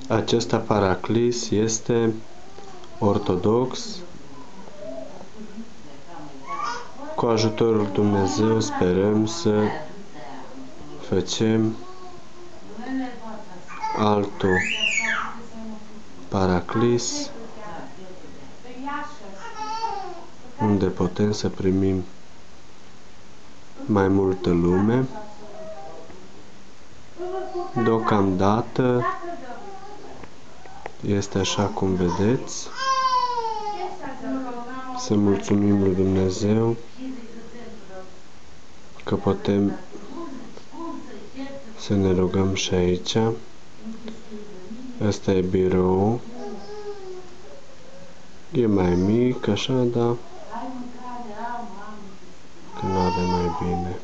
Acesta Paraclis este ortodox. Cu ajutorul lui Dumnezeu sperăm să facem altul Paraclis, unde putem să primim mai multă lume. Deocamdată este așa cum vedeți. Să mulțumim lui Dumnezeu că putem să ne rugăm și aici. Asta e birou. E mai mic, așa, dar că nu avem mai bine.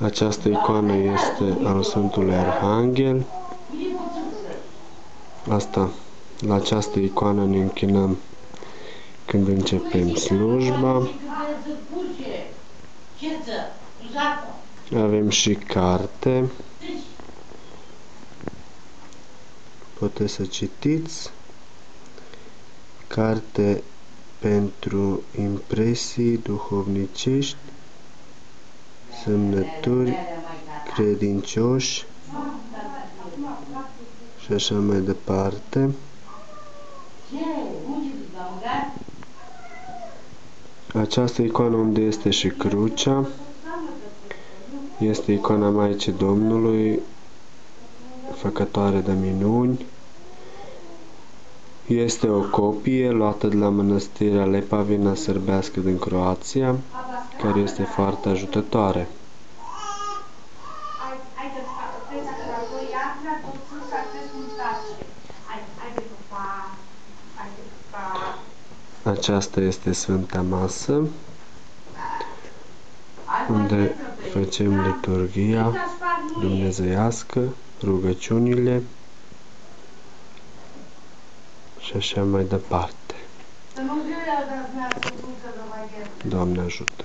Această icoană este al Sfântului Arhanghel. La această icoană ne închinăm când începem slujba. Avem și carte. Puteți să citiți. Carte pentru impresii duhovnicești, semnături, credincioși și așa mai departe. Această icoană unde este și crucea este icoana Maicii Domnului, făcătoare de minuni. Este o copie luată de la mănăstirea Lepavina sârbească din Croația, care este foarte ajutătoare. Aceasta este Sfânta Masă, unde facem liturghia dumnezeiască, rugăciunile și așa mai departe. Doamne ajută!